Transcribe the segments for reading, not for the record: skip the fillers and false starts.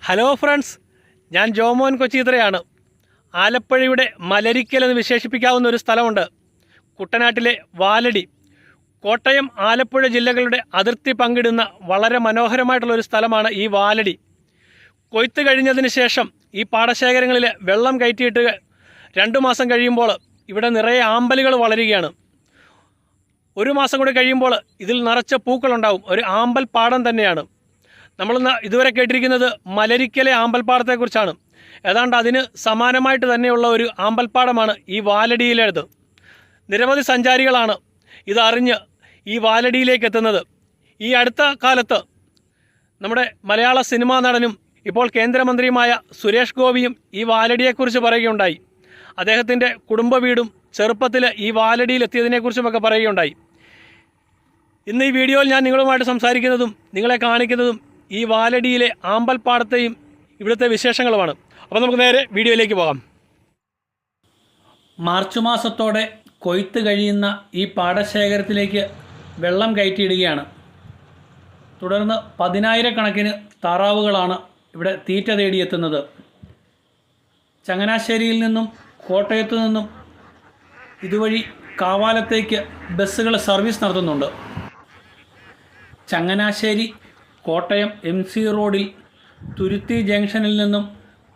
Hello friends, ഞാൻ ജോമോൻ കൊച്ചിത്രയാണ്. ആലപ്പുഴയുടെ മലരിക്കൽ എന്ന് വിശേഷിപ്പിക്കാവുന്ന ഒരു സ്ഥലമുണ്ട്. കുട്ടനാട്ടിലെ വാലടി. കോട്ടയം, ആലപ്പുഴ ജില്ലകളുടെ അതിർത്തി പങ്കിടുന്ന വളരെ മനോഹരമായിട്ടുള്ളൊരു സ്ഥലമാണ് ഈ വാലടി. കൊയ്ത്ത് കഴിഞ്ഞതിന് ശേഷം ഈ പാടശേഖരങ്ങളിൽ വെള്ളം കയറ്റിയിട്ട് 2 മാസം കഴിയുമ്പോൾ ഇവിടെ നിറയെ ആമ്പലുകൾ വളരുകയാണ്. 1 മാസം കൂടി കഴിയുമ്പോൾ ഇതിൽ നിറച്ച പൂക്കളുണ്ടാവും. ഒരു ആമ്പൽ പാടം തന്നെയാണ്. നമ്മൾ ഇതുവരെ കേട്ടിരിക്കുന്നത് മലരിക്കലെ ആമ്പൽപ്പാടത്തെക്കുറിച്ചാണ്. ഏതാണ്ട് അതിന് സമാനമായിട്ട് തന്നെയുള്ള ഒരു ആമ്പൽപ്പാടമാണ് ഈ വാലടിയിലേത്. നിരവധി സഞ്ചാരികളാണ് ഇതറിഞ്ഞ് ഈ വാലടിയിലേക്ക് എത്തുന്നത്. ഈ അടുത്ത കാലത്ത് നമ്മുടെ മലയാള സിനിമാ നടനും ഇപ്പോൾ കേന്ദ്രമന്ത്രിയുമായ സുരേഷ് ഗോപിയും ഈ വാലടിയെക്കുറിച്ച് പറയുകയുണ്ടായി. അദ്ദേഹത്തിൻ്റെ കുടുംബ വീടും ചെറുപ്പത്തിൽ ഈ വാലടിയിൽ എത്തിയതിനെക്കുറിച്ചുമൊക്കെ പറയുകയുണ്ടായി. ഇന്ന് ഈ വീഡിയോയിൽ ഞാൻ നിങ്ങളുമായിട്ട് സംസാരിക്കുന്നതും നിങ്ങളെ കാണിക്കുന്നതും ഈ വാലടിയിലെ ആമ്പൽപ്പാടത്തെയും ഇവിടുത്തെ വിശേഷങ്ങളുമാണ്. അപ്പോൾ നമുക്ക് നേരെ വീഡിയോയിലേക്ക് പോകാം. മാർച്ച് മാസത്തോടെ കൊയ്ത്ത് കഴിയുന്ന ഈ പാടശേഖരത്തിലേക്ക് വെള്ളം കയറ്റിയിടുകയാണ്. തുടർന്ന് 10,000 കണക്കിന് താറാവുകളാണ് ഇവിടെ തീറ്റ തേടിയെത്തുന്നത്. ചങ്ങനാശ്ശേരിയിൽ നിന്നും കോട്ടയത്തു നിന്നും ഇതുവഴി കാവാലത്തേക്ക് ബസ്സുകൾ സർവീസ് നടത്തുന്നുണ്ട്. ചങ്ങനാശ്ശേരി കോട്ടയം MC റോഡിൽ തുരുത്തി ജംഗ്ഷനിൽ നിന്നും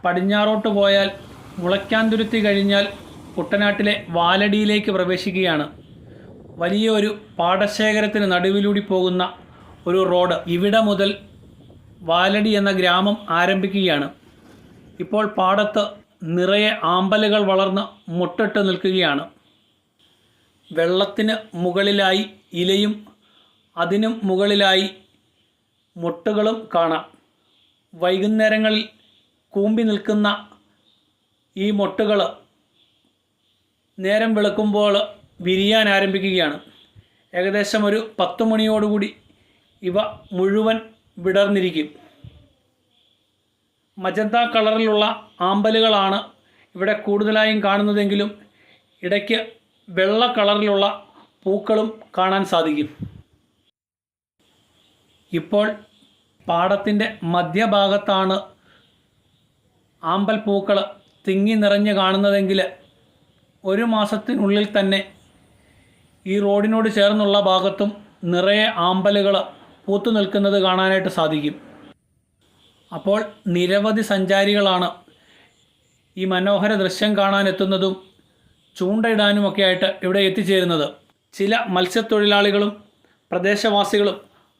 പടിഞ്ഞാറോട്ട് പോയാൽ മുളയ്ക്കാൻതുരുത്തി കഴിഞ്ഞാൽ കുട്ടനാട്ടിലെ വാലടിയിലേക്ക് പ്രവേശിക്കുകയാണ്. വലിയൊരു പാടശേഖരത്തിന് നടുവിലൂടി പോകുന്ന ഒരു റോഡ്. ഇവിടെ മുതൽ വാലടി എന്ന ഗ്രാമം ആരംഭിക്കുകയാണ്. ഇപ്പോൾ പാടത്ത് നിറയെ ആമ്പലുകൾ വളർന്ന് മുട്ടിട്ട് നിൽക്കുകയാണ്. വെള്ളത്തിന് മുകളിലായി ഇലയും അതിനും മുകളിലായി മൊട്ടുകളും കാണാം. വൈകുന്നേരങ്ങളിൽ കൂമ്പി നിൽക്കുന്ന ഈ മൊട്ടുകൾ നേരം വെളുക്കുമ്പോൾ വിരിയാൻ ആരംഭിക്കുകയാണ്. ഏകദേശം ഒരു 10 മണിയോടുകൂടി ഇവ മുഴുവൻ വിടർന്നിരിക്കും. മജന്ത കളറിലുള്ള ആമ്പലുകളാണ് ഇവിടെ കൂടുതലായും കാണുന്നതെങ്കിലും ഇടയ്ക്ക് വെള്ള കളറിലുള്ള പൂക്കളും കാണാൻ സാധിക്കും. ഇപ്പോൾ പാടത്തിൻ്റെ മധ്യഭാഗത്താണ് ആമ്പൽ പൂക്കൾ തിങ്ങി നിറഞ്ഞ് കാണുന്നതെങ്കിൽ 1 മാസത്തിനുള്ളിൽ തന്നെ ഈ റോഡിനോട് ചേർന്നുള്ള ഭാഗത്തും നിറയെ ആമ്പലുകൾ പൂത്തു നിൽക്കുന്നത് കാണാനായിട്ട് സാധിക്കും. അപ്പോൾ നിരവധി സഞ്ചാരികളാണ് ഈ മനോഹര ദൃശ്യം കാണാനെത്തുന്നതും ചൂണ്ടയിടാനുമൊക്കെ ആയിട്ട് ഇവിടെ എത്തിച്ചേരുന്നത്. ചില മത്സ്യത്തൊഴിലാളികളും പ്രദേശവാസികളും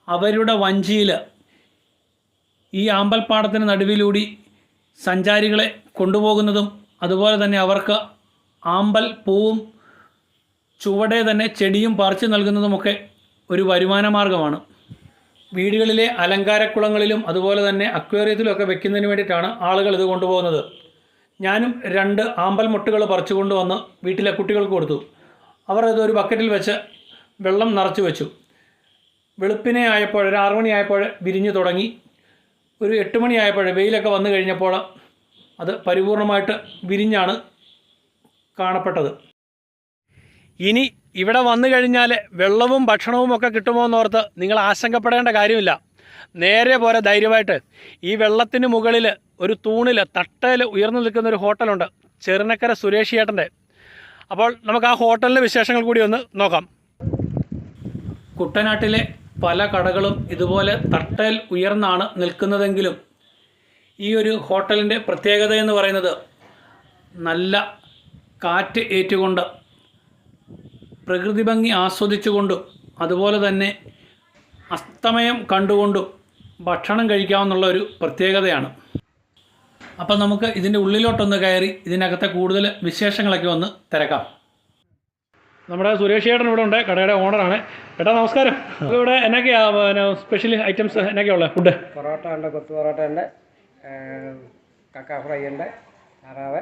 അവരുടെ വഞ്ചിയിൽ ഈ ആമ്പൽപ്പാടത്തിന് നടുവിലൂടി സഞ്ചാരികളെ കൊണ്ടുപോകുന്നതും അതുപോലെ തന്നെ അവർക്ക് ആമ്പൽ പൂവും ചുവടെ തന്നെ ചെടിയും പറിച്ചു നൽകുന്നതുമൊക്കെ ഒരു വരുമാന മാർഗമാണ്. വീടുകളിലെ അലങ്കാരക്കുളങ്ങളിലും അതുപോലെ തന്നെ അക്വേറിയത്തിലുമൊക്കെ വെക്കുന്നതിന് വേണ്ടിയിട്ടാണ് ആളുകൾ ഇത് കൊണ്ടുപോകുന്നത്. ഞാനും 2 ആമ്പൽ മുട്ടുകൾ പറിച്ചു കൊണ്ടുവന്ന് വീട്ടിലെ കുട്ടികൾക്ക് കൊടുത്തു. അവർ ഇതൊരു ബക്കറ്റിൽ വെച്ച് വെള്ളം നിറച്ച് വെച്ചു. വെളുപ്പിനെ ആയപ്പോൾ ഒരു 6 മണിയായപ്പോൾ വിരിഞ്ഞു തുടങ്ങി. ഒരു 8 മണിയായപ്പോൾ വെയിലൊക്കെ വന്നു കഴിഞ്ഞപ്പോൾ അത് പരിപൂർണമായിട്ട് വിരിഞ്ഞാണ് കാണപ്പെട്ടത്. ഇനി ഇവിടെ വന്നു കഴിഞ്ഞാൽ വെള്ളവും ഭക്ഷണവും ഒക്കെ കിട്ടുമോ എന്നോർത്ത് നിങ്ങൾ ആശങ്കപ്പെടേണ്ട കാര്യമില്ല. നേരെ പോലെ ധൈര്യമായിട്ട് ഈ വെള്ളത്തിന് മുകളിൽ ഒരു തൂണിൽ തട്ടയിൽ ഉയർന്നു നിൽക്കുന്ന ഒരു ഹോട്ടലുണ്ട്, ചെറുനക്കര സുരേഷ് ചേട്ടൻ്റെ. അപ്പോൾ നമുക്ക് ആ ഹോട്ടലിൻ്റെ വിശേഷങ്ങൾ കൂടി ഒന്ന് നോക്കാം. കുട്ടനാട്ടിലെ പല കടകളും ഇതുപോലെ തട്ടയിൽ ഉയർന്നാണ് നിൽക്കുന്നതെങ്കിലും ഈ ഒരു ഹോട്ടലിൻ്റെ പ്രത്യേകത എന്ന് പറയുന്നത് നല്ല കാറ്റ് ഏറ്റുകൊണ്ട് പ്രകൃതി ഭംഗി ആസ്വദിച്ചുകൊണ്ടും അതുപോലെ തന്നെ അസ്തമയം കണ്ടുകൊണ്ടും ഭക്ഷണം കഴിക്കാമെന്നുള്ള ഒരു പ്രത്യേകതയാണ്. അപ്പം നമുക്ക് ഇതിൻ്റെ ഉള്ളിലോട്ടൊന്ന് കയറി ഇതിനകത്തെ കൂടുതൽ വിശേഷങ്ങളൊക്കെ ഒന്ന് തിരക്കാം. നമ്മുടെ സുരേഷ് ചേട്ടൻ ഇവിടെ ഉണ്ട്, കടയുടെ ഓണറാണ്. ചേട്ടാ നമസ്കാരം. ഇവിടെ എന്നൊക്കെയാ സ്പെഷ്യൽ ഐറ്റംസ് എന്നൊക്കെയാ ഉള്ളത്? ഫുഡ് പൊറോട്ട ഉണ്ട്, കൊത്തു പൊറോട്ട ഉണ്ട്, കക്ക ഫ്രൈ ഉണ്ട്, താറാവ്.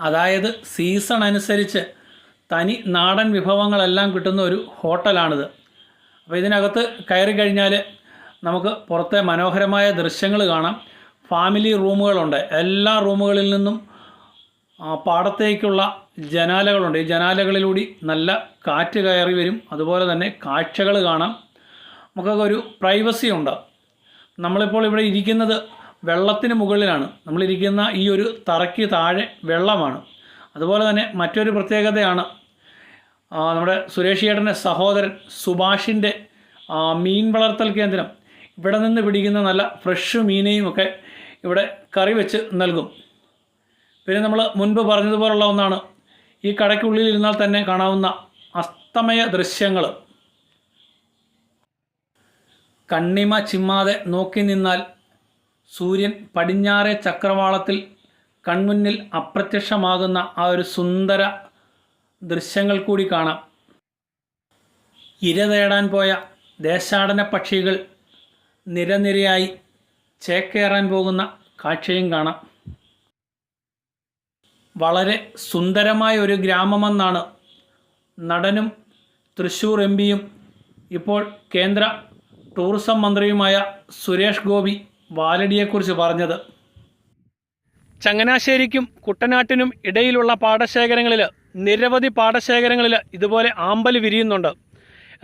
അതായത് സീസൺ അനുസരിച്ച് തനി നാടൻ വിഭവങ്ങളെല്ലാം കിട്ടുന്ന ഒരു ഹോട്ടലാണിത്. അപ്പോൾ ഇതിനകത്ത് കയറി കഴിഞ്ഞാൽ നമുക്ക് പുറത്തെ മനോഹരമായ ദൃശ്യങ്ങൾ കാണാം. ഫാമിലി റൂമുകളുണ്ട്. എല്ലാ റൂമുകളിൽ നിന്നും പാടത്തേക്കുള്ള ജനാലകളുണ്ട്. ഈ ജനാലകളിലൂടെ നല്ല കാറ്റ് കയറി വരും. അതുപോലെ തന്നെ കാഴ്ചകൾ കാണാം. നമുക്കൊക്കെ ഒരു പ്രൈവസി ഉണ്ട്. നമ്മളിപ്പോൾ ഇവിടെ ഇരിക്കുന്നത് വെള്ളത്തിന് മുകളിലാണ്. നമ്മളിരിക്കുന്ന ഈ ഒരു തറയ്ക്ക് താഴെ വെള്ളമാണ്. അതുപോലെ തന്നെ മറ്റൊരു പ്രത്യേകതയാണ് നമ്മുടെ സുരേഷ് ചേട്ടൻ്റെ സഹോദരൻ സുഭാഷിൻ്റെ മീൻ വളർത്തൽ കേന്ദ്രം. ഇവിടെ നിന്ന് പിടിക്കുന്ന നല്ല ഫ്രഷ് മീനെയും ഒക്കെ ഇവിടെ കറി വെച്ച് നൽകും. പിന്നെ നമ്മൾ മുൻപ് പറഞ്ഞതുപോലുള്ള ഒന്നാണ്, ഈ കടയ്ക്കുള്ളിൽ ഇരുന്നാൽ തന്നെ കാണാവുന്ന അസ്തമയ ദൃശ്യങ്ങൾ. കണ്ണിമ ചിമ്മാതെ നോക്കി നിന്നാൽ സൂര്യൻ പടിഞ്ഞാറേ ചക്രവാളത്തിൽ കൺമുന്നിൽ അപ്രത്യക്ഷമാകുന്ന ആ ഒരു സുന്ദര ദൃശ്യങ്ങൾ കൂടി കാണാം. ഇര തേടാൻ പോയ ദേശാടന പക്ഷികൾ നിരനിരയായി ചേക്കേറാൻ പോകുന്ന കാഴ്ചയും കാണാം. വളരെ സുന്ദരമായ ഒരു ഗ്രാമമെന്നാണ് നടനും തൃശ്ശൂർ എംപിയും ഇപ്പോൾ കേന്ദ്ര ടൂറിസം മന്ത്രിയുമായ സുരേഷ് ഗോപി വാലടിയെക്കുറിച്ച് പറഞ്ഞത്. ചങ്ങനാശ്ശേരിക്കും കുട്ടനാട്ടിനും ഇടയിലുള്ള പാടശേഖരങ്ങളിൽ, നിരവധി പാടശേഖരങ്ങളിൽ ഇതുപോലെ ആമ്പൽ വിരിയുന്നുണ്ട്.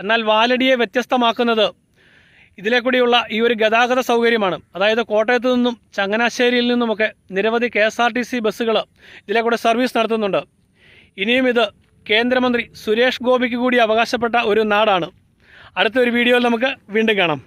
എന്നാൽ വാലടിയെ വ്യത്യസ്തമാക്കുന്നത് ഇതിലേക്കൂടിയുള്ള ഈ ഒരു ഗതാഗത സൗകര്യമാണ്. അതായത് കോട്ടയത്ത് നിന്നും ചങ്ങനാശ്ശേരിയിൽ നിന്നുമൊക്കെ നിരവധി KSRTC ബസ്സുകൾ ഇതിലേക്കൂടെ സർവീസ് നടത്തുന്നുണ്ട്. ഇനിയും ഇത് കേന്ദ്രമന്ത്രി സുരേഷ് ഗോപിക്ക് കൂടി അവകാശപ്പെട്ട ഒരു നാടാണ്. അടുത്തൊരു വീഡിയോയിൽ നമുക്ക് വീണ്ടും കാണാം.